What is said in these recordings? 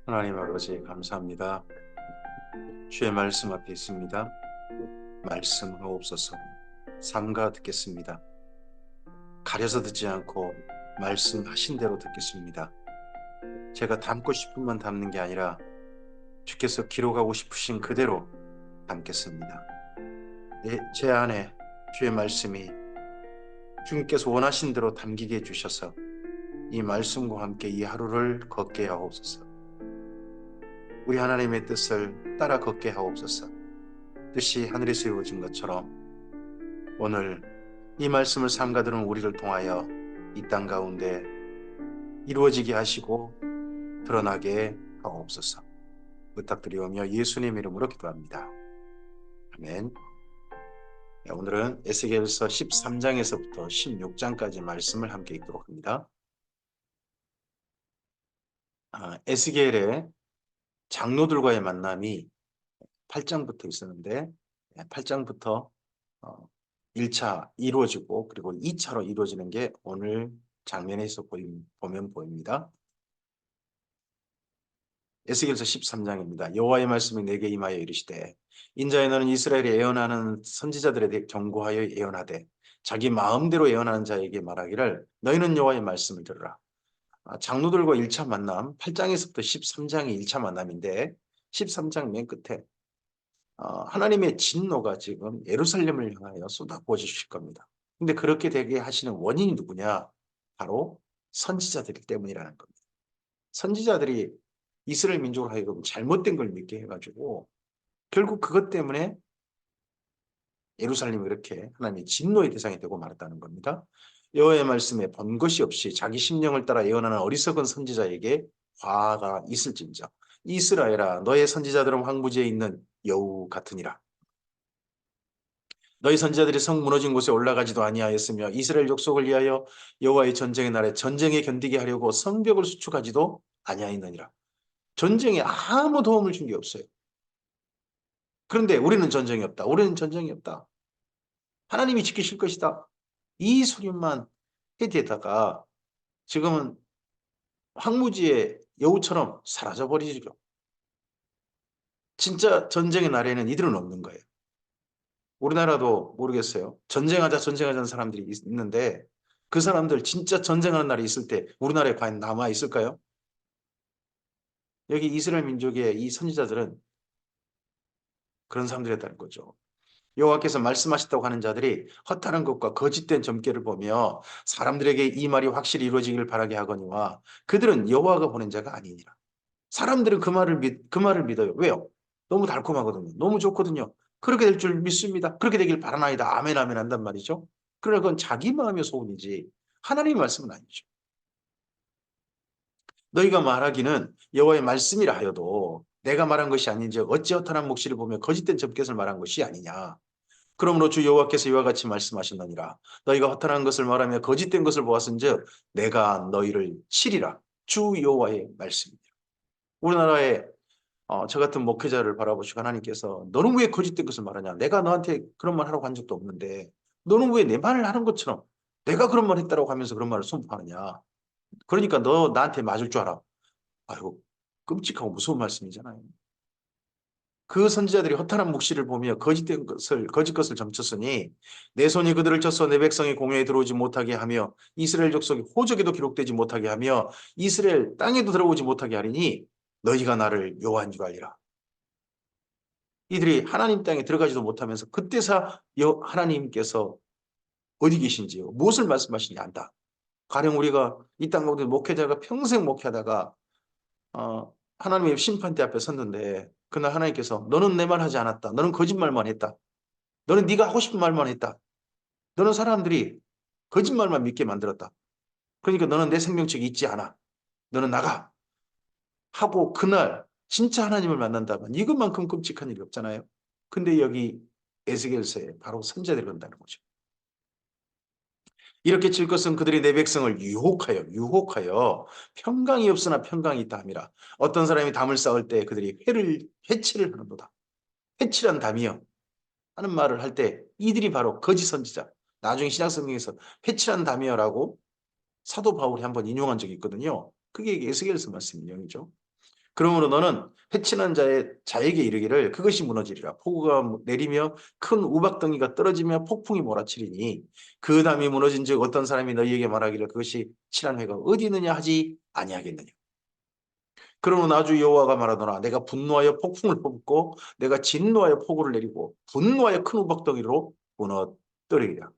하나님 아버지 감사합니다. 주의 말씀 앞에 있습니다. 말씀하옵소서. 삼가 듣겠습니다. 가려서 듣지 않고 말씀하신 대로 듣겠습니다. 제가 담고 싶은만 담는 게 아니라 주께서 기록하고 싶으신 그대로 담겠습니다. 제 안에 주의 말씀이 주님께서 원하신 대로 담기게 해주셔서 이 말씀과 함께 이 하루를 걷게 하옵소서. 우리 하나님의 뜻을 따라 걷게 하옵소서. 뜻이 하늘에서 이루어진 것처럼 오늘 이 말씀을 삼가들은 우리를 통하여 이 땅 가운데 이루어지게 하시고 드러나게 하옵소서. 부탁드리오며 예수님 이름으로 기도합니다. 아멘. 오늘은 에스겔서 13장에서부터 16장까지 말씀을 함께 읽도록 합니다. 에스겔의 장로들과의 만남이 8장부터 있었는데 8장부터 1차 이루어지고 그리고 2차로 이루어지는 게 오늘 장면에서 보면 보입니다. 에스겔서 13장입니다. 여호와의 말씀이 내게 임하여 이르시되 인자여 너는 이스라엘에 예언하는 선지자들에 대해 경고하여 예언하되 자기 마음대로 예언하는 자에게 말하기를 너희는 여호와의 말씀을 들으라. 장로들과 1차 만남 8장에서부터 13장이 1차 만남인데 13장 맨 끝에 하나님의 진노가 지금 예루살렘을 향하여 쏟아부어지실 겁니다. 근데 그렇게 되게 하시는 원인이 누구냐? 바로 선지자들 때문이라는 겁니다. 선지자들이 이스라엘 민족을 하여금 잘못된 걸 믿게 해가지고 결국 그것 때문에 예루살렘이 이렇게 하나님의 진노의 대상이 되고 말았다는 겁니다. 여호와의 말씀에 본 것이 없이 자기 심령을 따라 예언하는 어리석은 선지자에게 화가 있을진저 이스라엘아 너의 선지자들은 황무지에 있는 여우 같으니라. 너희 선지자들이 성 무너진 곳에 올라가지도 아니하였으며 이스라엘 족속을 위하여 여호와의 전쟁의 날에 전쟁에 견디게 하려고 성벽을 수축하지도 아니하였느니라. 전쟁에 아무 도움을 준 게 없어요. 그런데 우리는 전쟁이 없다. 우리는 전쟁이 없다. 하나님이 지키실 것이다. 이 소리만 해대다가 지금은 황무지의 여우처럼 사라져버리죠. 진짜 전쟁의 날에는 이들은 없는 거예요. 우리나라도 모르겠어요. 전쟁하자 전쟁하자는 사람들이 있는데 그 사람들 진짜 전쟁하는 날이 있을 때 우리나라에 과연 남아 있을까요? 여기 이스라엘 민족의 이 선지자들은 그런 사람들이었다는 거죠. 여호와께서 말씀하셨다고 하는 자들이 허탄한 것과 거짓된 점괘를 보며 사람들에게 이 말이 확실히 이루어지기를 바라게 하거니와 그들은 여호와가 보낸 자가 아니니라. 사람들은 그 말을 믿어요. 왜요? 너무 달콤하거든요. 너무 좋거든요. 그렇게 될 줄 믿습니다. 그렇게 되길 바라나이다. 아멘 아멘 한단 말이죠. 그러나 그건 자기 마음의 소원이지 하나님의 말씀은 아니죠. 너희가 말하기는 여호와의 말씀이라 하여도 내가 말한 것이 아닌지 어찌 허탄한 묵시를 보며 거짓된 접겟을 말한 것이 아니냐. 그러므로 주 여호와께서 이와 같이 말씀하셨느니라. 너희가 허탄한 것을 말하며 거짓된 것을 보았은즉 내가 너희를 치리라. 주 여호와의 말씀입니다. 우리나라에 저 같은 목회자를 바라보시고 하나님께서 너는 왜 거짓된 것을 말하냐. 내가 너한테 그런 말 하라고 한 적도 없는데 너는 왜 내 말을 하는 것처럼 내가 그런 말 했다고 하면서 그런 말을 선포하느냐. 그러니까 너 나한테 맞을 줄 알아. 아이고 끔찍하고 무서운 말씀이잖아요. 그 선지자들이 허탄한 묵시를 보며 거짓 것을 점쳤으니 내 손이 그들을 쳐서 내 백성이 공회에 들어오지 못하게 하며 이스라엘 족속이 호적에도 기록되지 못하게 하며 이스라엘 땅에도 들어오지 못하게 하리니 너희가 나를 여호와인 줄 알리라. 이들이 하나님 땅에 들어가지도 못하면서 그때서 하나님께서 어디 계신지요? 무엇을 말씀하시는지 안다. 가령 우리가 이 땅 가운데 목회자가 평생 목회하다가 하나님의 심판대 앞에 섰는데 그날 하나님께서 너는 내 말 하지 않았다. 너는 거짓말만 했다. 너는 네가 하고 싶은 말만 했다. 너는 사람들이 거짓말만 믿게 만들었다. 그러니까 너는 내 생명책이 있지 않아. 너는 나가. 하고 그날 진짜 하나님을 만난다면 이것만큼 끔찍한 일이 없잖아요. 근데 여기 에스겔서에 바로 선지자들이 그런다는 거죠. 이렇게 칠 것은 그들이 내 백성을 유혹하여 평강이 없으나 평강이 있다 함이라. 어떤 사람이 담을 쌓을 때 그들이 해치를 하는도다. 해치란 담이요. 하는 말을 할 때 이들이 바로 거짓 선지자. 나중에 신약 성경에서 해치란 담이여라고 사도 바울이 한번 인용한 적이 있거든요. 그게 에스겔서 말씀 인용이죠. 그러므로 너는 해친한 자에게 이르기를 그것이 무너지리라. 폭우가 내리며 큰 우박덩이가 떨어지며 폭풍이 몰아치리니 그 담이 무너진즉 어떤 사람이 너희에게 말하기를 그것이 칠한 회가 어디 있느냐 하지 아니하겠느냐. 그러므로 나주 여호와가 말하노라 내가 분노하여 폭풍을 뽑고 내가 진노하여 폭우를 내리고 분노하여 큰 우박덩이로 무너뜨리리라.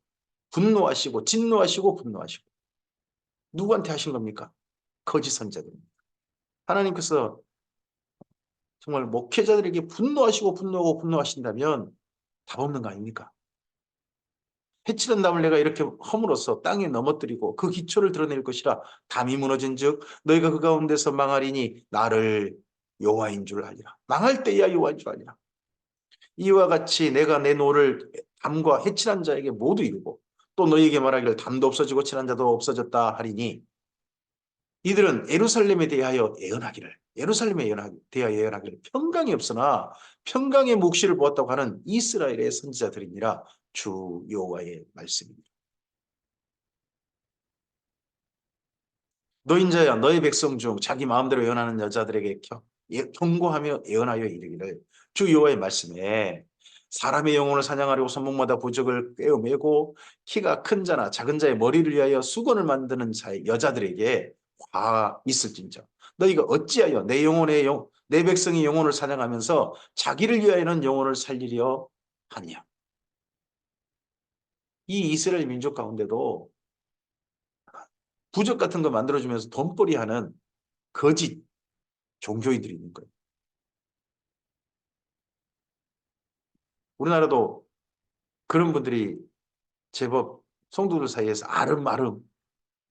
분노하시고 진노하시고 분노하시고 누구한테 하신 겁니까? 거짓 선자들입니다. 하나님께서 정말 목회자들에게 분노하시고 분노하고 분노하신다면 답 없는 거 아닙니까? 해치는 담을 내가 이렇게 허물어서 땅에 넘어뜨리고 그 기초를 드러낼 것이라. 담이 무너진즉 너희가 그 가운데서 망하리니 나를 여호와인 줄 알리라. 망할 때야 여호와인 줄 알리라. 이와 같이 내가 내 노를 담과 해친한 자에게 모두 이루고 또 너희에게 말하기를 담도 없어지고 친한 자도 없어졌다 하리니 이들은 예루살렘에 대하여 예언하기를 대하여 예언하기를 평강이 없으나 평강의 묵시를 보았다고 하는 이스라엘의 선지자들이니라. 주 여호와의 말씀입니다. 노인자야 너희 백성 중 자기 마음대로 예언하는 여자들에게 경고하며 예언하여 이르기를 주 여호와의 말씀에 사람의 영혼을 사냥하려고 손목마다 부적을 꿰어매고 키가 큰 자나 작은 자의 머리를 위하여 수건을 만드는 자의 여자들에게 화 있을진저 너희가 어찌하여 내 백성의 영혼을 사냥하면서 자기를 위하여는 영혼을 살리려 하냐. 이 이스라엘 민족 가운데도 부적 같은 거 만들어주면서 돈벌이 하는 거짓 종교인들이 있는 거예요. 우리나라도 그런 분들이 제법 성도들 사이에서 아름아름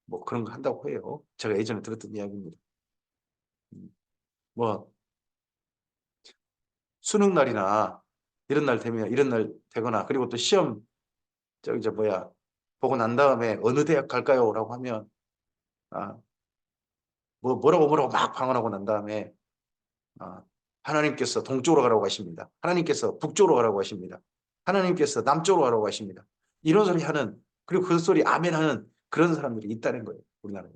뭐 그런 거 한다고 해요. 제가 예전에 들었던 이야기입니다. 뭐 수능 날이나 이런 날 되면 이런 날 되거나 그리고 또 시험 보고 난 다음에 어느 대학 갈까요? 라고 하면 아, 뭐라고 막 방언하고 난 다음에 아, 하나님께서 동쪽으로 가라고 하십니다. 하나님께서 북쪽으로 가라고 하십니다. 하나님께서 남쪽으로 가라고 하십니다. 이런 소리 하는 그리고 그 소리 아멘 하는 그런 사람들이 있다는 거예요. 우리나라에.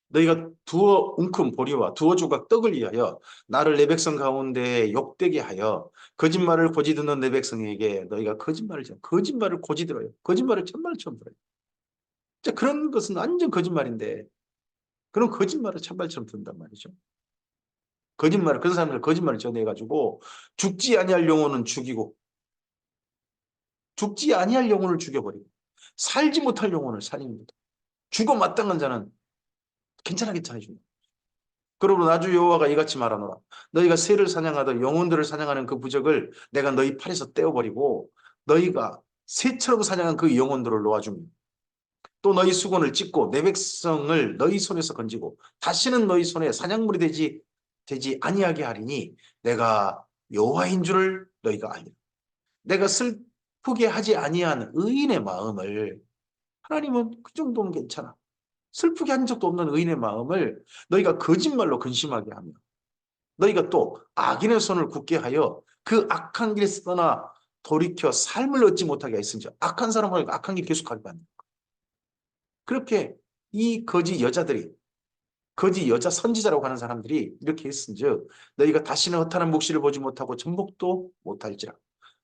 너희가 두어 웅큼 보리와 두어 조각 떡을 위하여 나를 내 백성 가운데 욕되게 하여 거짓말을 고지 듣는 내 백성에게 너희가 거짓말을 고지 들어요. 거짓말을 천말처럼 들어요. 진짜 그런 것은 완전 거짓말인데 그런 거짓말을 천발처럼 든단 말이죠. 그런 사람들 거짓말을 전해가지고 죽지 아니할 영혼은 죽이고 죽지 아니할 영혼을 죽여버리고 살지 못할 영혼을 살립니다. 죽어 마땅한 자는 괜찮아 해줍니다. 그러므로 나주 여호와가 이같이 말하노라. 너희가 새를 사냥하던 영혼들을 사냥하는 그 부적을 내가 너희 팔에서 떼어버리고 너희가 새처럼 사냥한 그 영혼들을 놓아줍니다. 또 너희 수건을 찢고 내 백성을 너희 손에서 건지고 다시는 너희 손에 사냥물이 되지 아니하게 하리니 내가 여호와인 줄을 너희가 알리라. 내가 슬프게 하지 아니한 의인의 마음을 하나님은 그 정도는 괜찮아. 슬프게 한 적도 없는 의인의 마음을 너희가 거짓말로 근심하게 하며 너희가 또 악인의 손을 굳게 하여 그 악한 길에서 떠나 돌이켜 삶을 얻지 못하게 했으니 악한 사람을 악한 길 계속하게 만든 그렇게 이 거짓 여자 선지자라고 하는 사람들이 이렇게 했은즉 너희가 다시는 허탄한 묵시를 보지 못하고 전복도 못할지라.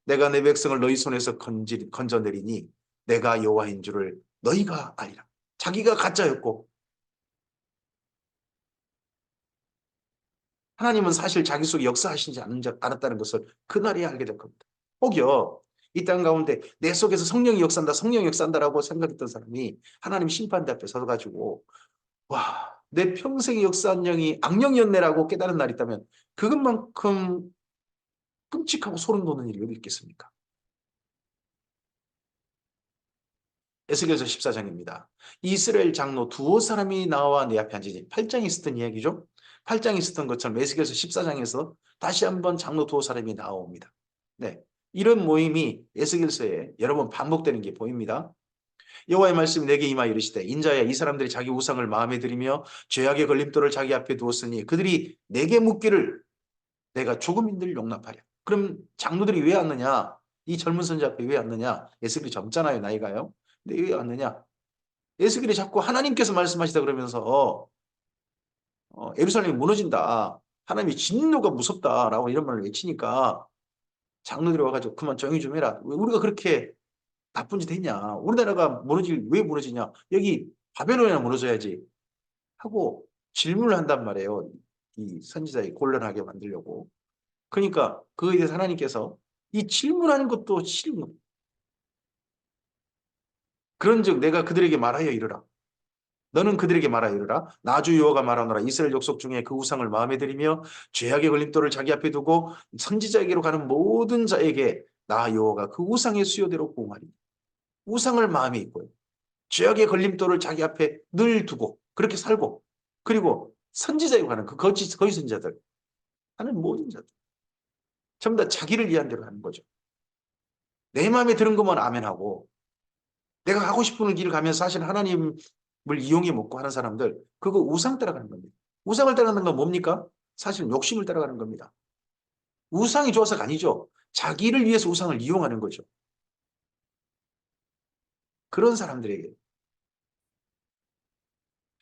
내가 내 백성을 너희 손에서 건져내리니 내가 여호와인 줄을 너희가 알리라. 자기가 가짜였고 하나님은 사실 자기 속에 역사하시지 않았다는 것을 그날에 알게 될 겁니다. 혹여 이 땅 가운데 내 속에서 성령이 역사한다라고 생각했던 사람이 하나님 심판대 앞에 서가지고 와, 내 평생의 역사한 영이 악령이었네라고 깨달은 날이 있다면 그것만큼 끔찍하고 소름 돋는 일이 어디 있겠습니까? 에스겔서 14장입니다. 이스라엘 장로 두어 사람이 나와 내 앞에 앉으니 8장에 있었던 이야기죠. 8장에 있었던 것처럼 에스겔서 14장에서 다시 한번 장로 두어 사람이 나옵니다. 네, 이런 모임이 에스겔서에 여러 번 반복되는 게 보입니다. 여호와의 말씀이 내게 임하여 이르시되 인자야 이 사람들이 자기 우상을 마음에 들이며 죄악의 걸림돌을 자기 앞에 두었으니 그들이 내게 묻기를 내가 조금인들 용납하랴. 그럼 장로들이 왜 왔느냐? 이 젊은 선지 앞에 왜 왔느냐? 에스겔이 젊잖아요, 나이가요. 근데 왜 왔느냐? 에스겔이 자꾸 하나님께서 말씀하시다 그러면서 예루살렘이 무너진다. 하나님의 진노가 무섭다라고 이런 말을 외치니까 장로들이 와가지고 그만 조용히 좀 해라. 왜 우리가 그렇게 나쁜 짓 했냐. 우리나라가 왜 무너지냐. 여기 바벨론이나 무너져야지 하고 질문을 한단 말이에요. 이 선지자에 곤란하게 만들려고. 그러니까 그에 대해서 하나님께서 이 질문하는 것도 질문. 그런즉 내가 그들에게 말하여 이르라. 너는 그들에게 말하여 이르라. 나 주 여호와가 말하노라. 이스라엘 족속 중에 그 우상을 마음에 들이며 죄악의 걸림돌을 자기 앞에 두고 선지자에게로 가는 모든 자에게 나 여호와가 그 우상의 수요대로 보응하리니. 우상을 마음에 있고요. 죄악의 걸림돌을 자기 앞에 늘 두고 그렇게 살고 그리고 선지자에 가는 그 거짓 선지자들 하는 모든 자들 전부 다 자기를 위한 대로 하는 거죠. 내 마음에 드는 것만 아멘하고 내가 가고 싶은 길을 가면 사실 하나님을 이용해 먹고 하는 사람들 그거 우상 따라가는 겁니다. 우상을 따라가는 건 뭡니까? 사실 욕심을 따라가는 겁니다. 우상이 좋아서가 아니죠. 자기를 위해서 우상을 이용하는 거죠. 그런 사람들에게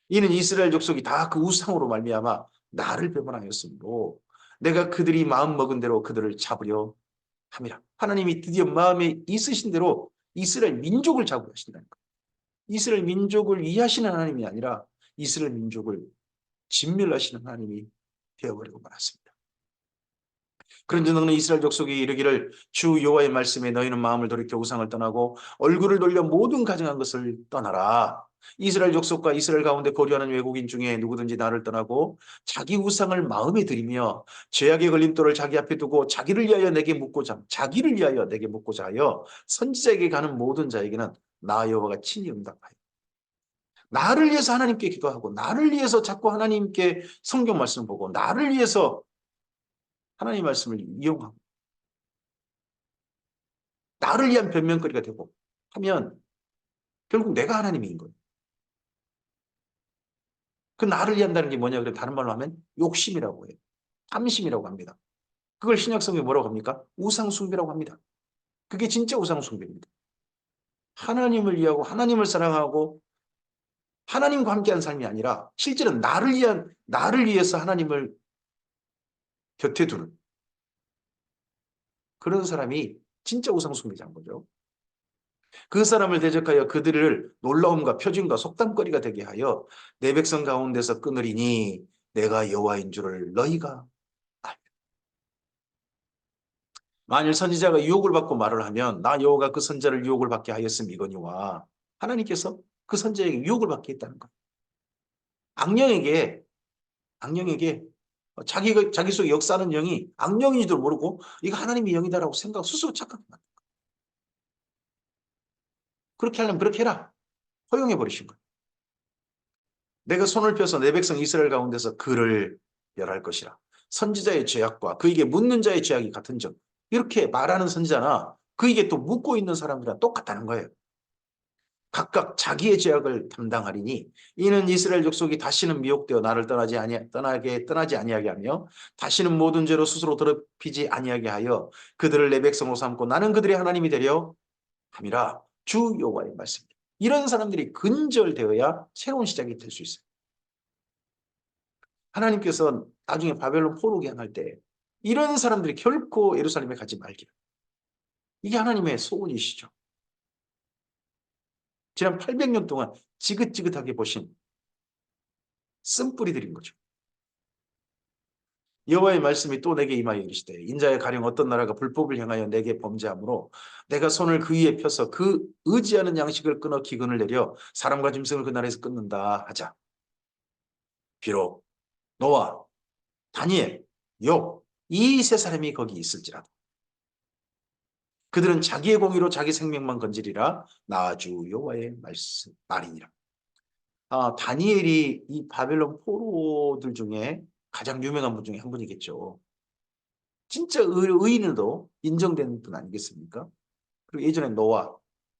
이는 이스라엘 족속이 다 그 우상으로 말미암아 나를 배반하였으므로 내가 그들이 마음 먹은 대로 그들을 잡으려 함이라. 하나님이 드디어 마음에 있으신 대로 이스라엘 민족을 잡으려 하신다는 거예요. 이스라엘 민족을 위하시는 하나님이 아니라 이스라엘 민족을 진멸하시는 하나님이 되어버리고 말았습니다. 그런즉 너는 이스라엘 족속이 이르기를 주 여호와의 말씀에 너희는 마음을 돌이켜 우상을 떠나고 얼굴을 돌려 모든 가증한 것을 떠나라. 이스라엘 족속과 이스라엘 가운데 거류하는 외국인 중에 누구든지 나를 떠나고 자기 우상을 마음에 들이며 죄악의 걸림돌을 자기 앞에 두고 자기를 위하여 내게 묻고자 하여 선지자에게 가는 모든 자에게는 나 여호와가 친히 응답하여 나를 위해서 하나님께 기도하고 나를 위해서 자꾸 하나님께 성경 말씀 보고 나를 위해서 하나님 말씀을 이용하고 나를 위한 변명거리가 되고 하면 결국 내가 하나님인 거예요. 그 나를 위한다는 게 뭐냐 그래 다른 말로 하면 욕심이라고 해요. 탐심이라고 합니다. 그걸 신약성경에 뭐라고 합니까? 우상숭배라고 합니다. 그게 진짜 우상숭배입니다. 하나님을 위하고 하나님을 사랑하고 하나님과 함께한 삶이 아니라 실제로 나를 위해서 하나님을 곁에 두는 그런 사람이 진짜 우상숭배자인 거죠. 그 사람을 대적하여 그들을 놀라움과 표징과 속담거리가 되게 하여 내 백성 가운데서 끊으리니 내가 여호와인 줄을 너희가 알라. 만일 선지자가 유혹을 받고 말을 하면 나 여호와가 그 선지자를 유혹을 받게 하였음이거니와 하나님께서 그 선지자에게 유혹을 받게 했다는 거예요. 악령에게 악령에게 자기 속에 역사하는 영이 악령인지도 모르고 이거 하나님의 영이다라고 스스로 착각합니다. 그렇게 하려면 그렇게 해라. 허용해 버리신 거예요. 내가 손을 펴서 내 백성 이스라엘 가운데서 그를 멸할 것이라. 선지자의 죄악과 그에게 묻는 자의 죄악이 같은 점. 이렇게 말하는 선지자나 그에게 또 묻고 있는 사람들이랑 똑같다는 거예요. 각각 자기의 죄악을 담당하리니 이는 이스라엘 족속이 다시는 미혹되어 나를 떠나지 아니하게 하며 다시는 모든 죄로 스스로 더럽히지 아니하게 하여 그들을 내 백성으로 삼고 나는 그들의 하나님이 되려 함이라. 주 여호와의 말씀입니다. 이런 사람들이 근절되어야 새로운 시작이 될 수 있어요. 하나님께서 나중에 바벨론 포로기 향할 때 이런 사람들이 결코 예루살렘에 가지 말기를. 이게 하나님의 소원이시죠. 지난 800년 동안 지긋지긋하게 보신 쓴뿌리들인 거죠. 여호와의 말씀이 또 내게 임하여 이르시되 인자의 가령 어떤 나라가 불법을 향하여 내게 범죄하므로 내가 손을 그 위에 펴서 그 의지하는 양식을 끊어 기근을 내려 사람과 짐승을 그 나라에서 끊는다 하자. 비록 노아, 다니엘, 욥 이 세 사람이 거기 있을지라도 그들은 자기의 공의로 자기 생명만 건지리라. 나 주 여호와의 말이니라. 다니엘이 이 바벨론 포로들 중에 가장 유명한 분 중에 한 분이겠죠. 진짜 의인으로 인정된 분 아니겠습니까? 그리고 예전에 노아,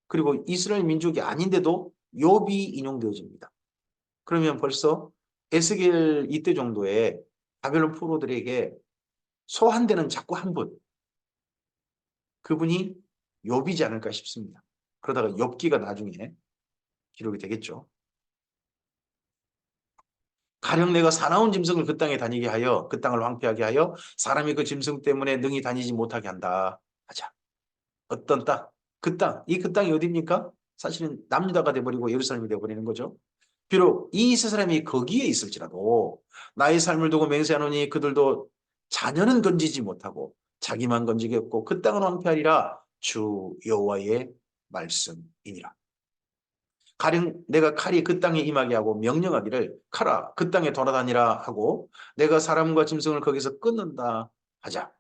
그리고 이스라엘 민족이 아닌데도 욥이 인용되어집니다. 그러면 벌써 에스겔 이때 정도에 바벨론 포로들에게 소환되는 자꾸 한 분, 그분이 욥이지 않을까 싶습니다. 그러다가 욥기가 나중에 기록이 되겠죠. 가령 내가 사나운 짐승을 그 땅에 다니게 하여 그 땅을 황폐하게 하여 사람이 그 짐승 때문에 능히 다니지 못하게 한다. 하자. 어떤 땅? 그 땅. 그 땅이 어디입니까? 사실은 남유다가 돼버리고 예루살렘이 돼버리는 거죠. 비록 이 세 사람이 거기에 있을지라도 나의 삶을 두고 맹세하노니 그들도 자녀는 건지지 못하고 자기만 건지겠고 그 땅은 황폐하리라 주 여호와의 말씀이니라. 가령 내가 칼이 그 땅에 임하게 하고 명령하기를 칼아 그 땅에 돌아다니라 하고 내가 사람과 짐승을 거기서 끊는다 하자.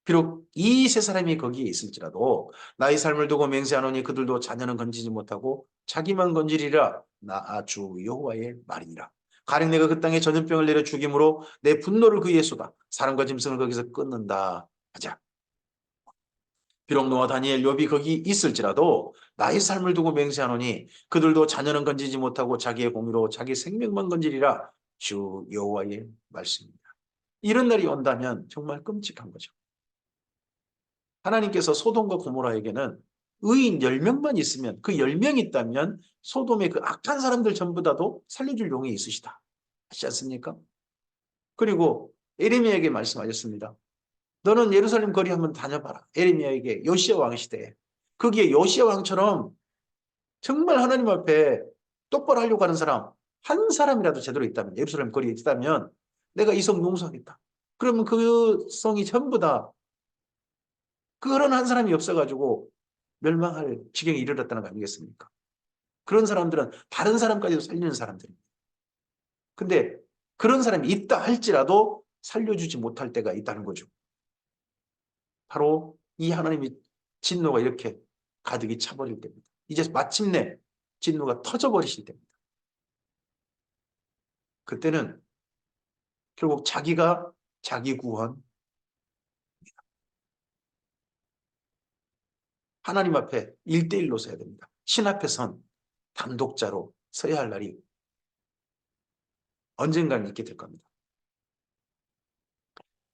비록 이 세 사람이 거기에 있을지라도 나의 삶을 두고 맹세하노니 그들도 자녀는 건지지 못하고 자기만 건지리라 나 주 여호와의 말이니라. 가령 내가 그 땅에 전염병을 내려 죽임으로 내 분노를 그위에 쏟아 사람과 짐승을 거기서 끊는다 하자. 비록 노아 다니엘 욥이 거기 있을지라도 나의 삶을 두고 맹세하노니 그들도 자녀는 건지지 못하고 자기의 공의로 자기 생명만 건지리라 주 여호와의 말씀입니다. 이런 날이 온다면 정말 끔찍한 거죠. 하나님께서 소돔과 고모라에게는 의인 10명만 있으면 그 10명이 있다면 소돔의 그 악한 사람들 전부 다도 살려줄 용이 있으시다 하시지 않습니까? 그리고 에레미야에게 말씀하셨습니다. 너는 예루살렘 거리 한번 다녀봐라. 에레미야에게 요시야 왕 시대에. 거기에 요시야 왕처럼 정말 하나님 앞에 똑바로 하려고 하는 사람 한 사람이라도 제대로 있다면 예루살렘 거리에 있다면 내가 이 성 용서하겠다. 그러면 그 성이 전부 다 그런 한 사람이 없어가지고 멸망할 지경에 이르렀다는 거 아니겠습니까? 그런 사람들은 다른 사람까지도 살리는 사람들입니다. 근데 그런 사람이 있다 할지라도 살려주지 못할 때가 있다는 거죠. 바로 이 하나님의 진노가 이렇게 가득히 차버릴 때입니다. 이제 마침내 진노가 터져버리실 때입니다. 그때는 결국 자기가 자기 구원, 하나님 앞에 1대1로 서야 됩니다. 신 앞에 선 단독자로 서야 할 날이 언젠가는 있게 될 겁니다.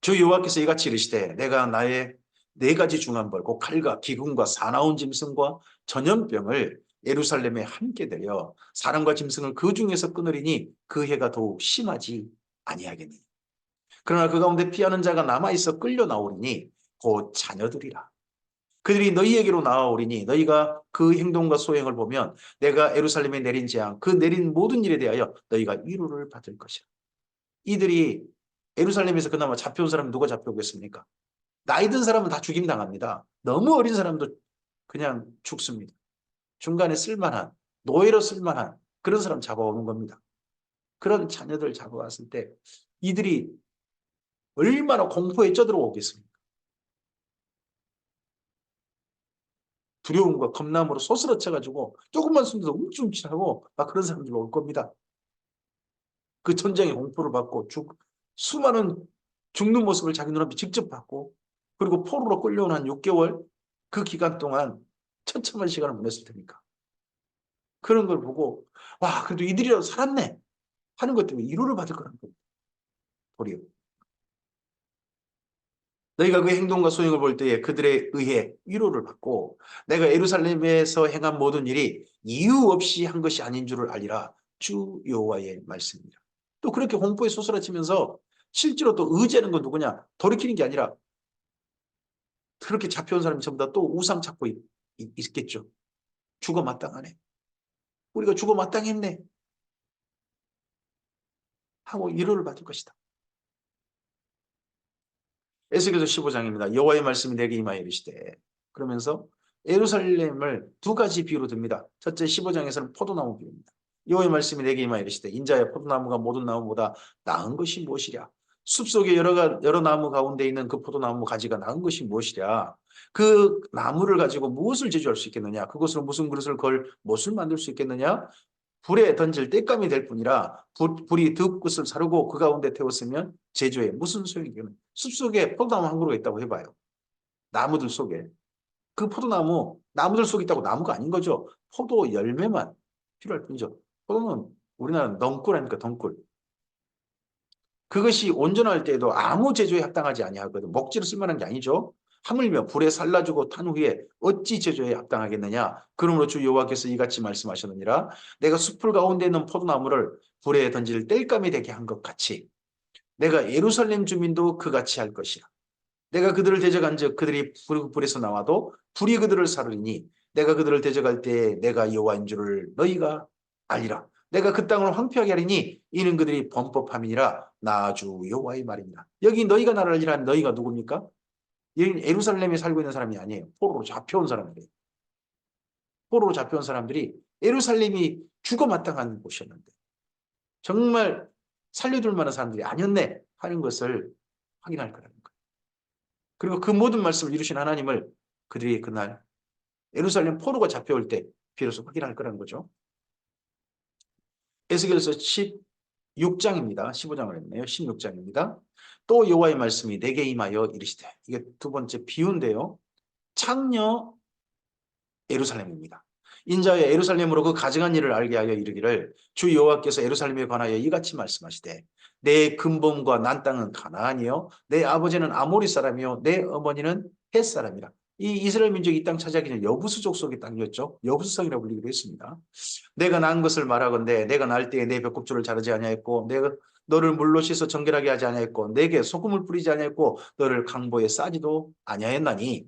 주 여호와께서 이같이 이르시되 내가 나의 4가지 중한 벌, 곧 칼과 기근과 사나운 짐승과 전염병을 예루살렘에 함께 들여 사람과 짐승을 그 중에서 끊으리니 그 해가 더욱 심하지 아니하겠니. 그러나 그 가운데 피하는 자가 남아있어 끌려 나오리니 곧 자녀들이라. 그들이 너희에게로 나아오리니 너희가 그 행동과 소행을 보면 내가 예루살렘에 내린 재앙, 그 내린 모든 일에 대하여 너희가 위로를 받을 것이라. 이들이 예루살렘에서 그나마 잡혀온 사람은 누가 잡혀오겠습니까? 나이 든 사람은 다 죽임당합니다. 너무 어린 사람도 그냥 죽습니다. 중간에 쓸만한, 노예로 쓸만한 그런 사람 잡아오는 겁니다. 그런 자녀들 잡아왔을 때 이들이 얼마나 공포에 쩌들어오겠습니까? 두려움과 겁남으로 소스러쳐가지고 조금만 숨도 움찔움찔하고 막 그런 사람들 올 겁니다. 그 전쟁의 공포를 받고 수많은 죽는 모습을 자기 눈앞에 직접 봤고 그리고 포로로 끌려온 한 6개월 그 기간 동안 처참한 시간을 보냈을 테니까. 그런 걸 보고 와 그래도 이들이라도 살았네 하는 것 때문에 위로를 받을 거라는 겁니다. 도리어. 너희가 그 행동과 소행을 볼 때에 그들에 의해 위로를 받고 내가 예루살렘에서 행한 모든 일이 이유 없이 한 것이 아닌 줄을 알리라. 주 여호와의 말씀입니다. 또 그렇게 공포에 쏘스라치면서 실제로 또 의지하는 건 누구냐? 돌이키는 게 아니라 그렇게 잡혀온 사람이 전부 다 또 우상 찾고 있겠죠. 죽어 마땅하네. 우리가 죽어 마땅했네. 하고 위로를 받을 것이다. 에스겔서 15장입니다. 여호와의 말씀이 내게 임하여 이르시되 그러면서 예루살렘을 2가지 비유로 듭니다. 첫째 15장에서는 포도나무 비유입니다. 여호와의 말씀이 내게 임하여 이르시되 인자야 포도나무가 모든 나무보다 나은 것이 무엇이랴. 숲속에 여러 나무 가운데 있는 그 포도나무 가지가 나은 것이 무엇이랴. 그 나무를 가지고 무엇을 제조할 수 있겠느냐. 그것으로 무슨 그릇을 걸 무엇을 만들 수 있겠느냐. 불에 던질 땔감이 될 뿐이라 불이 득끝을 사르고 그 가운데 태웠으면 제조에 무슨 소용이겠느냐. 숲속에 포도나무 한 그루가 있다고 해봐요. 나무들 속에. 그 포도나무, 나무들 속에 있다고 나무가 아닌 거죠. 포도 열매만 필요할 뿐이죠. 포도는 우리나라는 넝쿨 아닙니까? 덩쿨. 그것이 온전할 때에도 아무 제조에 합당하지 아니하거든. 먹지로 쓸만한 게 아니죠. 하물며 불에 살라주고 탄 후에 어찌 제조에 합당하겠느냐. 그러므로 주 여호와께서 이같이 말씀하셨느니라. 내가 숲풀 가운데 있는 포도나무를 불에 던질 땔감이 되게 한 것 같이 내가 예루살렘 주민도 그같이 할 것이라. 내가 그들을 대적한즉 그들이 불에서 나와도 불이 그들을 사르리니 내가 그들을 대적할 때에 내가 여호와인 줄을 너희가 알리라. 내가 그 땅을 황폐하게 하리니 이는 그들이 범법함이니라. 나 주 여호와의 말이니라. 여기 너희가 나를 알리라는 너희가 누굽니까? 여기 예루살렘에 살고 있는 사람이 아니에요. 포로로 잡혀온 사람들이에요. 포로로 잡혀온 사람들이 예루살렘이 죽어 마땅한 곳이었는데 정말 살려둘 만한 사람들이 아니었네 하는 것을 확인할 거라는 거예요. 그리고 그 모든 말씀을 이루신 하나님을 그들이 그날 예루살렘 포로가 잡혀올 때 비로소 확인할 거라는 거죠. 에스겔서 16장입니다. 15장을 했네요. 16장입니다. 또 여호와의 말씀이 내게 임하여 이르시되, 이게 두 번째 비유인데요. 창녀 예루살렘입니다. 인자여 예루살렘으로 그 가증한 일을 알게 하여 이르기를 주 여호와께서 예루살렘에 관하여 이같이 말씀하시되 내 근본과 난 땅은 가나안이요 내 아버지는 아모리 사람이요 내 어머니는 헷 사람이라. 이 이스라엘 민족이 이 땅 차지하기 전 여부수 족속의 땅이었죠. 여부수성이라고 불리기도 했습니다. 내가 난 것을 말하건대 내가 날 때에 내 벽곡줄을 자르지 아니하였고 내가 너를 물로 씻어 정결하게 하지 아니하였고 내게 소금을 뿌리지 아니하였고 너를 강보에 싸지도 아니하였나니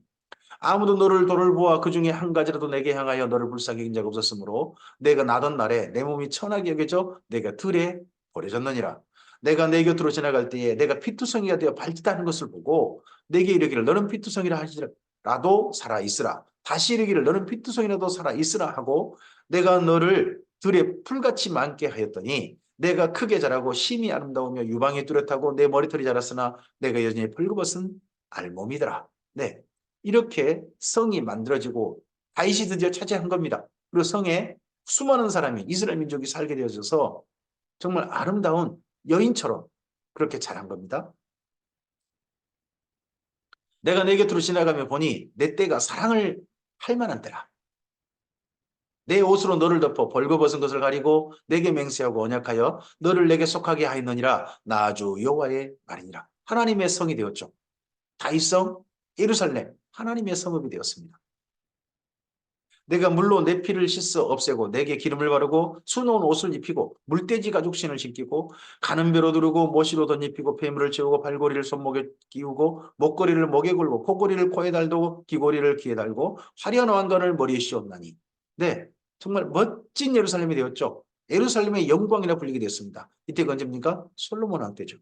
아무도 너를 돌을 보아 그 중에 한 가지라도 내게 향하여 너를 불쌍히 여긴 자가 없었으므로 내가 나던 날에 내 몸이 천하게 여겨져 내가 들에 버려졌느니라. 내가 내 곁으로 지나갈 때에 내가 피투성이가 되어 발짓하는 것을 보고 내게 이르기를 너는 피투성이라 할지라도 살아있으라. 다시 이르기를 너는 피투성이라도 살아있으라 하고 내가 너를 들에 풀같이 많게 하였더니 내가 크게 자라고 심히 아름다우며 유방이 뚜렷하고 내 머리털이 자랐으나 내가 여전히 벌거벗은 알몸이더라. 네. 이렇게 성이 만들어지고 다윗이 드디어 차지한 겁니다. 그리고 성에 수많은 사람이 이스라엘 민족이 살게 되어져서 정말 아름다운 여인처럼 그렇게 자란 겁니다. 내가 내 곁으로 지나가며 보니 내 때가 사랑을 할 만한 때라. 내 옷으로 너를 덮어 벌거벗은 것을 가리고 내게 맹세하고 언약하여 너를 내게 속하게 하였느니라. 나 주 여호와의 말이니라. 하나님의 성이 되었죠. 다윗성, 예루살렘, 하나님의 성읍이 되었습니다. 내가 물로 내 피를 씻어 없애고 내게 기름을 바르고 수놓은 옷을 입히고 물돼지 가죽신을 신기고 가는 배로 두르고 모시로 덧입히고 폐물을 채우고 발고리를 손목에 끼우고 목걸이를 목에 걸고 코걸이를 코에 달고 귀걸이를 귀에 달고 화려한 왕관을 머리에 씌웠나니 네, 정말 멋진 예루살렘이 되었죠. 예루살렘의 영광이라 불리게 되었습니다. 이때가 언제입니까? 솔로몬 왕 때죠.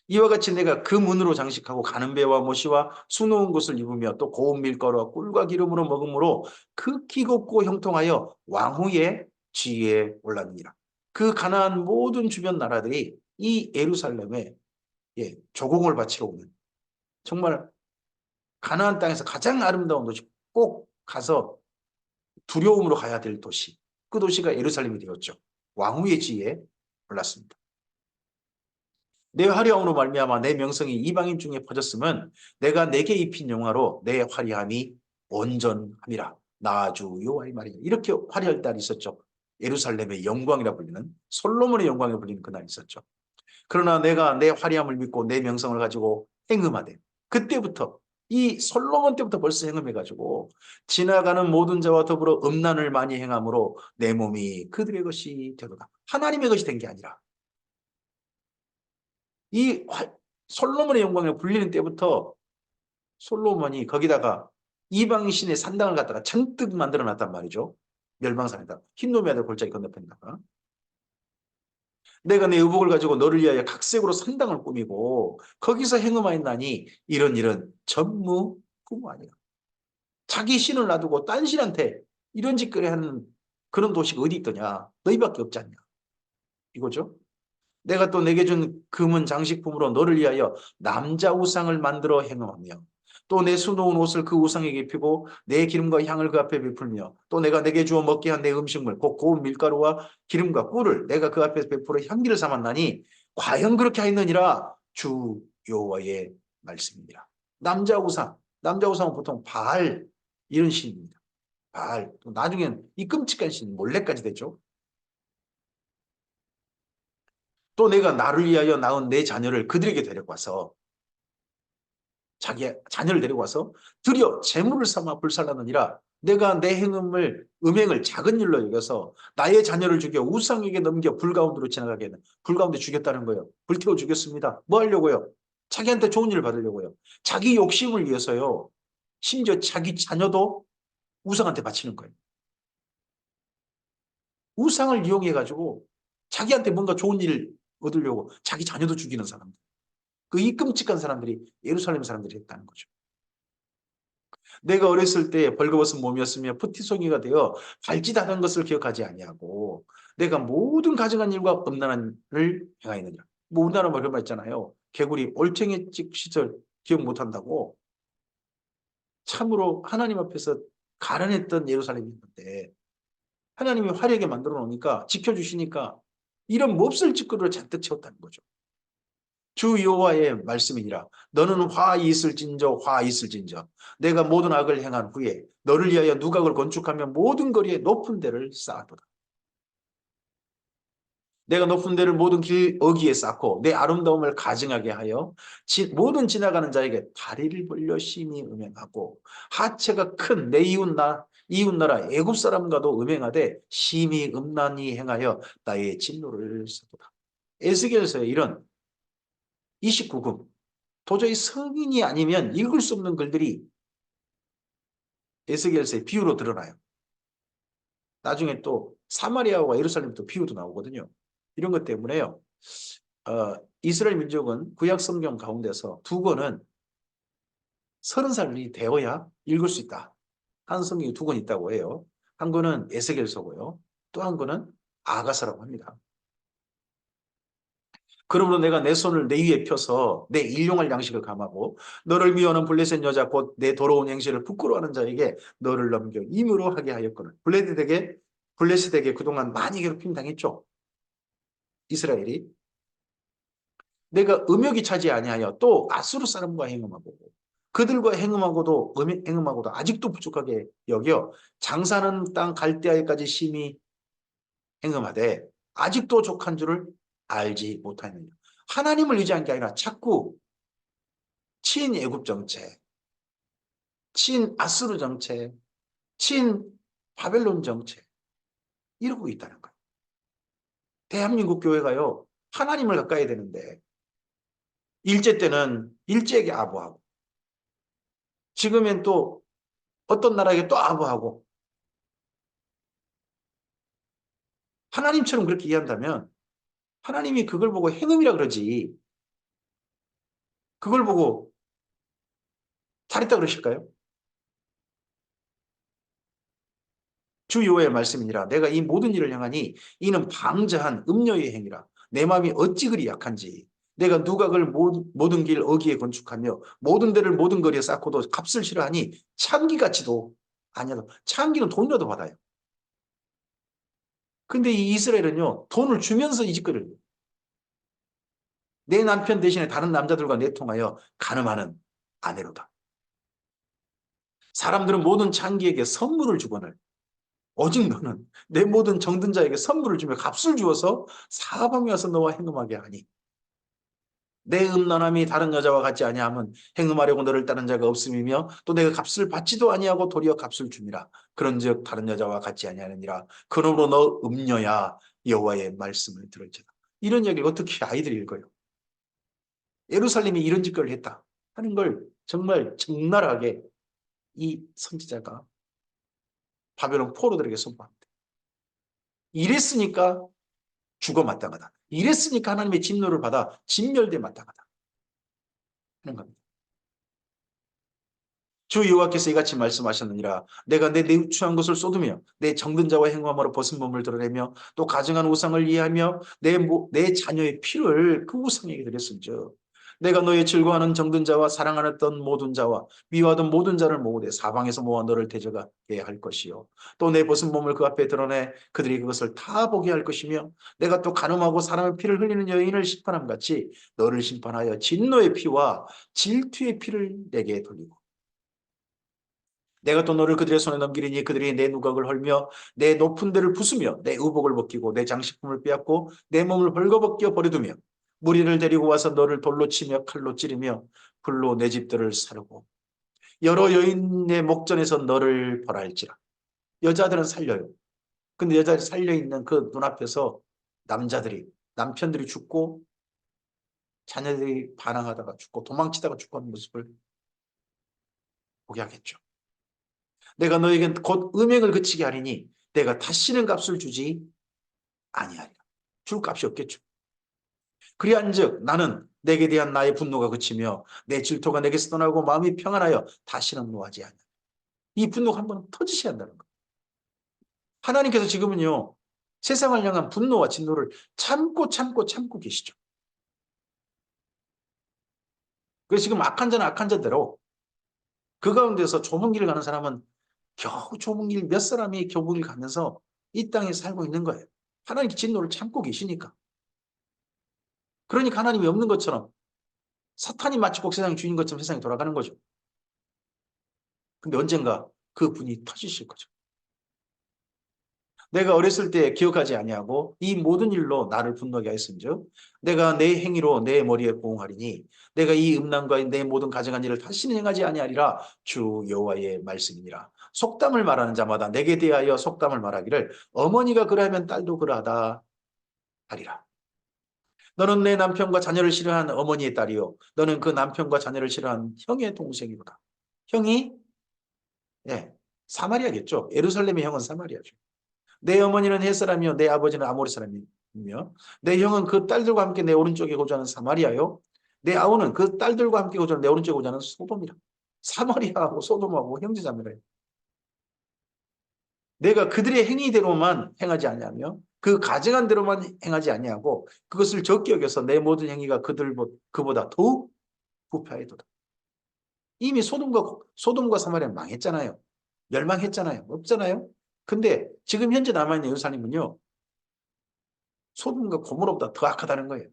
이와 같이 내가 그 문으로 장식하고 가는 배와 모시와 수놓은 것을 입으며 또 고운 밀가루와 꿀과 기름으로 먹음으로 극히 곱고 형통하여 왕후의 지위에 올랐느니라. 그 가나안 모든 주변 나라들이 이 예루살렘에 조공을 바치러 오는 정말 가나안 땅에서 가장 아름다운 도시 꼭 가서 두려움으로 가야 될 도시. 그 도시가 예루살렘이 되었죠. 왕후의 지위에 올랐습니다. 내 화려함으로 말미암아 내 명성이 이방인 중에 퍼졌으면 내가 내게 입힌 영화로 내 화려함이 온전함이라. 나 주 여호와의 말이냐. 이렇게 화려할 날이 있었죠. 예루살렘의 영광이라 불리는 솔로몬의 영광이라 불리는 그날이 있었죠. 그러나 내가 내 화려함을 믿고 내 명성을 가지고 행음하되 그때부터 이 솔로몬 때부터 벌써 행음해가지고 지나가는 모든 자와 더불어 음란을 많이 행함으로 내 몸이 그들의 것이 되도다. 하나님의 것이 된 게 아니라 이 솔로몬의 영광에 불리는 때부터 솔로몬이 거기다가 이방신의 산당을 갖다가 잔뜩 만들어 놨단 말이죠. 멸망산에다가 흰놈의 아들 골짜기 건너편에다가 내가 내 의복을 가지고 너를 위하여 각색으로 산당을 꾸미고 거기서 행음하였나니 이런 일은 전무후무하니라. 자기 신을 놔두고 딴 신한테 이런 짓거리 하는 그런 도시가 어디 있더냐. 너희밖에 없지 않냐. 이거죠. 내가 또 내게 준 금은 장식품으로 너를 위하여 남자 우상을 만들어 행함하며 또 내 수놓은 옷을 그 우상에게 입히고 내 기름과 향을 그 앞에 베풀며 또 내가 내게 주어 먹게 한 내 음식물 곧 고운 밀가루와 기름과 꿀을 내가 그 앞에 베풀어 향기를 삼았나니 과연 그렇게 하였느니라. 주 여호와의 말씀입니다. 남자 우상은 보통 바알 이런 신입니다. 바알. 나중엔 이 끔찍한 신 몰래까지 되죠. 또 내가 나를 위하여 낳은 내 자녀를 그들에게 데려가서 자기 자녀를 데리고 와서 드려 재물을 삼아 불살라느니라. 내가 내 음행을 작은 일로 여겨서 나의 자녀를 죽여 우상에게 넘겨 불 가운데로 지나가게 하는, 불 가운데 죽였다는 거예요. 불태워 죽였습니다. 뭐 하려고요? 자기한테 좋은 일을 받으려고요. 자기 욕심을 위해서요. 심지어 자기 자녀도 우상한테 바치는 거예요. 우상을 이용해 가지고 자기한테 뭔가 좋은 일을 얻으려고 자기 자녀도 죽이는 사람들. 이 끔찍한 사람들이 예루살렘 사람들이 했다는 거죠. 내가 어렸을 때 벌거벗은 몸이었으며 푸티송이가 되어 발짓하는 것을 기억하지 아니하고 내가 모든 가증한 일과 음란한을 행하였느니라. 뭐 우리나라 뭐 그런 말 있잖아요. 개구리 올챙이 찍 시절 기억 못한다고. 참으로 하나님 앞에서 가난했던 예루살렘이었는데 하나님이 화려하게 만들어 놓으니까 지켜주시니까 이런 몹쓸 짓거리를 잔뜩 채웠다는 거죠. 주 여호와의 말씀이니라. 너는 화 있을진저 화 있을진저 내가 모든 악을 행한 후에 너를 위하여 누각을 건축하며 모든 거리에 높은 데를 쌓았도다. 내가 높은 데를 모든 길 어귀에 쌓고 내 아름다움을 가증하게 하여 모든 지나가는 자에게 다리를 벌려 심히 음행하고 하체가 큰 내 이웃나라 애굽 사람과도 음행하되 심히 음란히 행하여 나의 진노를 쏟도다. 에스겔서에 이런 29금 도저히 성인이 아니면 읽을 수 없는 글들이 에스겔서의 비유로 드러나요. 나중에 또 사마리아와 예루살렘도 비유도 나오거든요. 이런 것 때문에요. 이스라엘 민족은 구약 성경 가운데서 두 권은 30살이 되어야 읽을 수 있다. 한 성경이 두 권 있다고 해요. 한 권은 에스겔서고요. 또 한 권은 아가서라고 합니다. 그러므로 내가 내 손을 내 위에 펴서 내 일용할 양식을 감하고 너를 미워하는 블레셋 여자 곧 내 더러운 행실을 부끄러워하는 자에게 너를 넘겨 임으로 하게 하였거늘. 블레셋에게 그동안 많이 괴롭힘 당했죠. 이스라엘이. 내가 음욕이 차지 아니하여 또 아수르 사람과 행음하고 그들과 행음하고도 아직도 부족하게 여겨 장사하는 땅 갈대아에까지 심히 행음하되 아직도 족한 줄을 알지 못하느냐. 하나님을 의지한 게 아니라 자꾸 친애굽 정책, 친아수르 정책, 친바벨론 정책 이러고 있다는 거예요. 대한민국 교회가요. 하나님을 가까이 되는데 일제 때는 일제에게 아부하고 지금엔 또 어떤 나라에게 또 아부하고 하나님처럼 그렇게 이해한다면 하나님이 그걸 보고 행음이라 그러지 그걸 보고 잘했다 그러실까요? 주 여호와의 말씀이니라. 내가 이 모든 일을 향하니 이는 방자한 음녀의 행위라. 내 마음이 어찌 그리 약한지 내가 누각을 모든 길 어귀에 건축하며 모든 데를 모든 거리에 쌓고도 값을 싫어하니 참기같이도 아니야. 참기는 돈이라도 받아요. 근데 이 이스라엘은요. 돈을 주면서 이 짓거리를 해요. 내 남편 대신에 다른 남자들과 내통하여 간음하는 아내로다. 사람들은 모든 창기에게 선물을 주거늘 오직 너는 내 모든 정든 자에게 선물을 주며 값을 주어서 사방에 와서 너와 행음하게 하니 내 음란함이 다른 여자와 같지 아니함은 행음하려고 너를 따른 자가 없음이며 또 내가 값을 받지도 아니하고 도리어 값을 줍니다. 그런즉 다른 여자와 같지 아니하느니라. 그러므로 너 음녀야 여호와의 말씀을 들을지어다. 이런 이야기를 어떻게 아이들이 읽어요? 예루살렘이 이런 짓거리를 했다 하는 걸 정말 적나라하게 이 선지자가 바벨론 포로들에게 선포합니다. 이랬으니까 죽어 마땅하다. 이랬으니까 하나님의 진노를 받아 진멸돼 마땅하다 하는 겁니다. 주 여호와께서 이같이 말씀하셨느니라. 내가 내 내추한 것을 쏟으며 내 정든 자와 행함으로 벗은 몸을 드러내며 또 가증한 우상을 이해하며 내 자녀의 피를 그 우상에게 드렸은즉 내가 너의 즐거워하는 정든 자와 사랑하였던 모든 자와 미워하던 모든 자를 모으되 사방에서 모아 너를 대적하게 할 것이요 또 내 벗은 몸을 그 앞에 드러내 그들이 그것을 다 보게 할 것이며 내가 또 간음하고 사람의 피를 흘리는 여인을 심판함 같이 너를 심판하여 진노의 피와 질투의 피를 내게 돌리고 내가 또 너를 그들의 손에 넘기리니 그들이 내 누각을 헐며 내 높은 데를 부수며 내 의복을 벗기고 내 장식품을 빼앗고 내 몸을 벌거벗겨 버려두며 무리를 데리고 와서 너를 돌로 치며 칼로 찌르며 불로 내 집들을 사르고 여러 여인의 목전에서 너를 벌할지라. 여자들은 살려요. 근데 여자들이 살려있는 그 눈앞에서 남편들이 죽고 자녀들이 반항하다가 죽고 도망치다가 죽고 하는 모습을 보게 하겠죠. 내가 너에게 곧 음행을 그치게 하리니 내가 다시는 값을 주지 아니하리라. 줄 값이 없겠죠. 그리한즉 나는 내게 대한 나의 분노가 그치며 내 질투가 내게서 떠나고 마음이 평안하여 다시는 노하지 않아. 이 분노가 한번 터지셔야 한다는 거예요. 하나님께서 지금은요, 세상을 향한 분노와 진노를 참고 계시죠. 그래서 지금 악한 자는 악한 자대로 그 가운데서 좁은 길을 가는 사람은 겨우 좁은 길 몇 사람이 좁은 길 가면서 이 땅에 살고 있는 거예요. 하나님의 진노를 참고 계시니까. 그러니까 하나님이 없는 것처럼 사탄이 마치 꼭 세상의 주인 것처럼 세상이 돌아가는 거죠. 근데 언젠가 그 분이 터지실 거죠. 내가 어렸을 때 기억하지 아니하고 이 모든 일로 나를 분노하게 하였은즉 내가 내 행위로 내 머리에 보응하리니 내가 이 음란과 내 모든 가증한 일을 다시는 행하지 아니하리라. 주 여호와의 말씀이니라. 속담을 말하는 자마다 내게 대하여 속담을 말하기를 어머니가 그러하면 딸도 그러하다 하리라. 너는 내 남편과 자녀를 싫어한 어머니의 딸이요 너는 그 남편과 자녀를 싫어한 형의 동생이로다. 형이 사마리아겠죠. 예루살렘의 형은 사마리아죠. 내 어머니는 헷 사람이요 내 아버지는 아모리 사람이며 내 형은 그 딸들과 함께 내 오른쪽에 거주하는 사마리아요 내 아우는 그 딸들과 함께 거주하는 내 오른쪽에 거주하는 소돔이라. 사마리아하고 소돔하고 형제자매래요. 내가 그들의 행위대로만 행하지 아니하며 그 가증한 대로만 행하지 아니하고 그것을 적게 여겨서 내 모든 행위가 그보다 더욱 부패하도다. 이미 소돔과 사마리아는 망했잖아요. 멸망했잖아요. 없잖아요. 근데 지금 현재 남아있는 예루살렘은요. 소돔과 고모로보다 더 악하다는 거예요.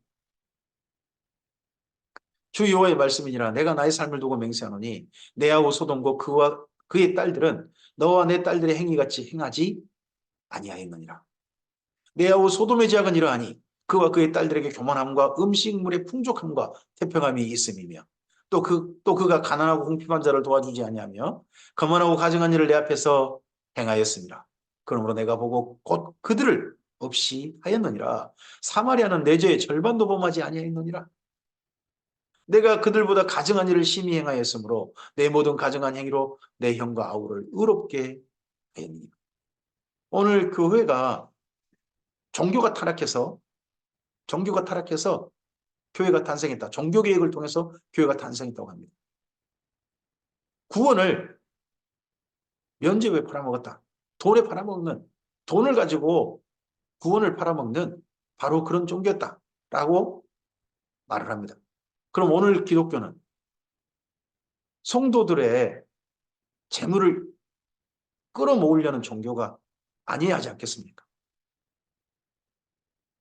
주 여호와의 말씀이니라. 내가 나의 삶을 두고 맹세하노니 내 아우 소돔과 그와 그의 딸들은 너와 내 딸들의 행위같이 행하지 아니하였느니라. 내 아우 소돔의 죄악은 이러하니 그와 그의 딸들에게 교만함과 음식물의 풍족함과 태평함이 있음이며 또 그가 가난하고 궁핍한 자를 도와주지 아니하며 거만하고 가증한 일을 내 앞에서 행하였습니다. 그러므로 내가 보고 곧 그들을 없이 하였느니라. 사마리아는 내 죄의 절반도 범하지 아니하였느니라. 내가 그들보다 가증한 일을 심히 행하였으므로 내 모든 가증한 행위로 내 형과 아우를 의롭게 하였느니라. 오늘 교회가 종교가 타락해서 교회가 탄생했다. 종교개혁을 통해서 교회가 탄생했다고 합니다. 구원을 면죄부에 팔아먹었다. 돈에 팔아먹는, 돈을 가지고 구원을 팔아먹는 바로 그런 종교였다라고 말을 합니다. 그럼 오늘 기독교는 성도들의 재물을 끌어모으려는 종교가 아니어야 하지 않겠습니까?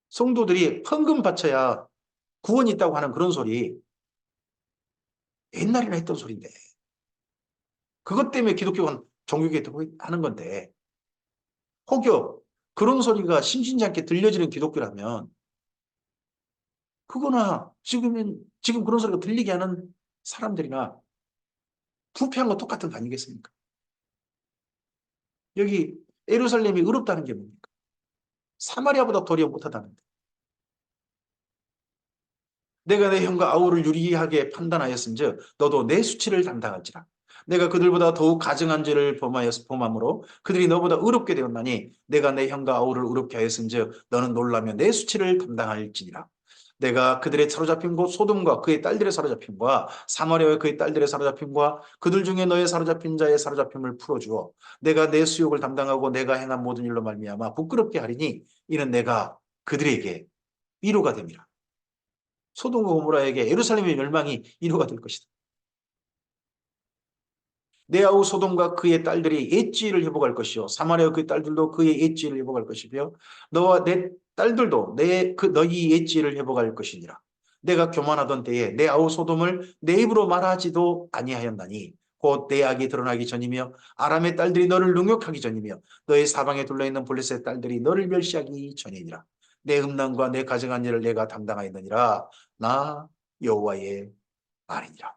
성도들이 헌금 바쳐야 구원이 있다고 하는 그런 소리 옛날이나 했던 소리인데 그것 때문에 기독교가 종교개혁을 하는 건데 혹여 그런 소리가 심심치 않게 들려지는 기독교라면 그거나 지금 그런 소리가 들리게 하는 사람들이나 부패한 거 똑같은 거 아니겠습니까? 여기 예루살렘이 의롭다는 게 뭡니까? 사마리아보다 도리어 못하다는데 내가 내 형과 아우를 유리하게 판단하였은즉 너도 내 수치를 담당할지라. 내가 그들보다 더욱 가증한 죄를 범함으로 그들이 너보다 의롭게 되었나니 내가 내 형과 아우를 의롭게 하였은즉 너는 놀라며 내 수치를 담당할지니라. 내가 그들의 사로잡힌 곳 소돔과 그의 딸들의 사로잡힘과 사마리아와 그의 딸들의 사로잡힘과 그들 중에 너의 사로잡힌 자의 사로잡힘을 풀어주어 내가 내 수욕을 담당하고 내가 행한 모든 일로 말미암아 부끄럽게 하리니 이는 내가 그들에게 위로가 됨이라. 소돔과 고모라에게 예루살렘의 멸망이 위로가 될 것이다. 내 아우 소돔과 그의 딸들이 옛지를 회복할 것이요 사마리아 그의 딸들도 그의 옛지를 회복할 것이며 너와 내 딸들도 너희 옛지를 회복할 것이니라. 내가 교만하던 때에 내 아우 소돔을 내 입으로 말하지도 아니하였나니 곧 내 악이 드러나기 전이며 아람의 딸들이 너를 능욕하기 전이며 너의 사방에 둘러있는 블레셋의 딸들이 너를 멸시하기 전이니라. 내 음란과 내 가정한 일을 내가 담당하였느니라. 나 여호와의 말이니라.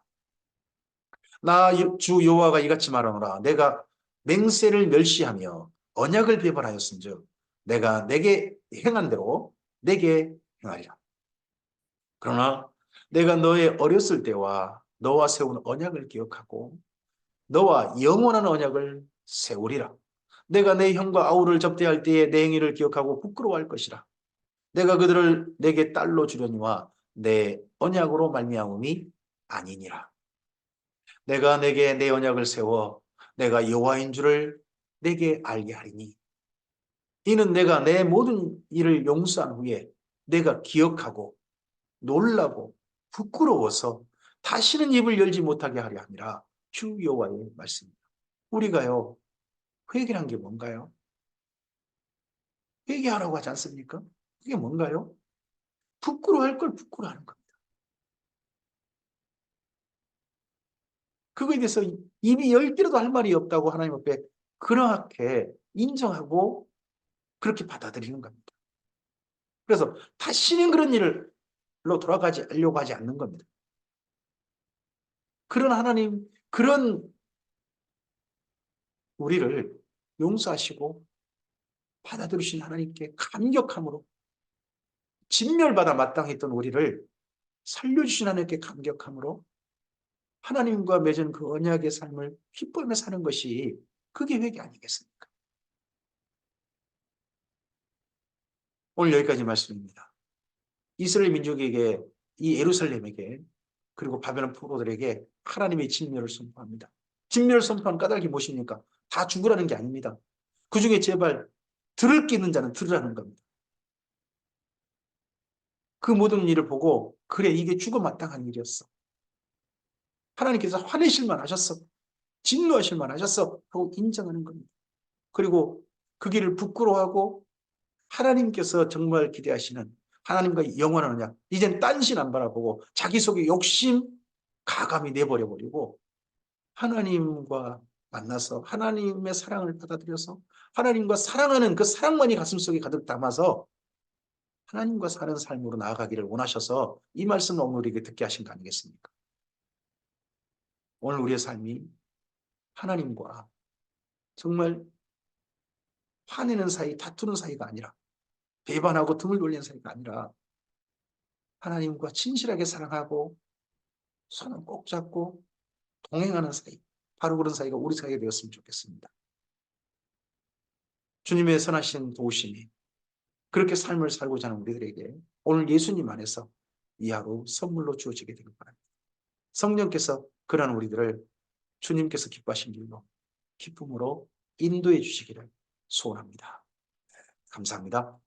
나 주 여호와가 이같이 말하노라. 내가 맹세를 멸시하며 언약을 배반하였은즉 내가 내게 행한 대로 내게 행하리라. 그러나 내가 너의 어렸을 때와 너와 세운 언약을 기억하고 너와 영원한 언약을 세우리라. 내가 내 형과 아우를 접대할 때에 내 행위를 기억하고 부끄러워할 것이라. 내가 그들을 내게 딸로 주려니와 내 언약으로 말미암음이 아니니라. 내가 내게 내 언약을 세워 내가 여호와인 줄을 내게 알게 하리니 이는 내가 내 모든 일을 용서한 후에 내가 기억하고 놀라고 부끄러워서 다시는 입을 열지 못하게 하려 함이라. 주 여호와의 말씀입니다. 우리가요, 회개란 게 뭔가요? 회개하라고 하지 않습니까? 그게 뭔가요? 부끄러워할 걸 부끄러워하는 겁니다. 그거에 대해서 입이 열 개라도 할 말이 없다고 하나님 앞에 그렇게 인정하고 그렇게 받아들이는 겁니다. 그래서 다시는 그런 일로 돌아가려고 하지 않는 겁니다. 그런 하나님, 그런 우리를 용서하시고 받아들이신 하나님께 감격함으로 진멸받아 마땅했던 우리를 살려주신 하나님께 감격함으로 하나님과 맺은 그 언약의 삶을 기뻐하며 사는 것이 그게 회개 아니겠습니까? 오늘 여기까지 말씀입니다. 이스라엘 민족에게, 이 예루살렘에게, 그리고 바벨론 포로들에게 하나님의 진멸을 선포합니다. 진멸을 선포한 까닭이 무엇입니까? 다 죽으라는 게 아닙니다. 그 중에 제발 들을 게 있는 자는 들으라는 겁니다. 그 모든 일을 보고 그래 이게 죽어 마땅한 일이었어. 하나님께서 화내실 만하셨어. 진노하실 만하셨어. 하고 인정하는 겁니다. 그리고 그 길을 부끄러워하고 하나님께서 정말 기대하시는 하나님과 영원한 언약. 이젠 딴신 안 바라보고 자기 속에 욕심 가감히 내버려 버리고 하나님과 만나서 하나님의 사랑을 받아들여서 하나님과 사랑하는 그 사랑만이 가슴속에 가득 담아서 하나님과 사는 삶으로 나아가기를 원하셔서 이 말씀을 오늘 우리에게 듣게 하신 거 아니겠습니까? 오늘 우리의 삶이 하나님과 정말 화내는 사이, 다투는 사이가 아니라 배반하고 등을 돌리는 사이가 아니라 하나님과 진실하게 사랑하고 손을 꼭 잡고 동행하는 사이, 바로 그런 사이가 우리 사이가 되었으면 좋겠습니다. 주님의 선하신 도우심이 그렇게 삶을 살고자 하는 우리들에게 오늘 예수님 안에서 이 하루 선물로 주어지게 되길 바랍니다. 성령께서 그러한 우리들을 주님께서 기뻐하신 길로 기쁨으로 인도해 주시기를 소원합니다. 감사합니다.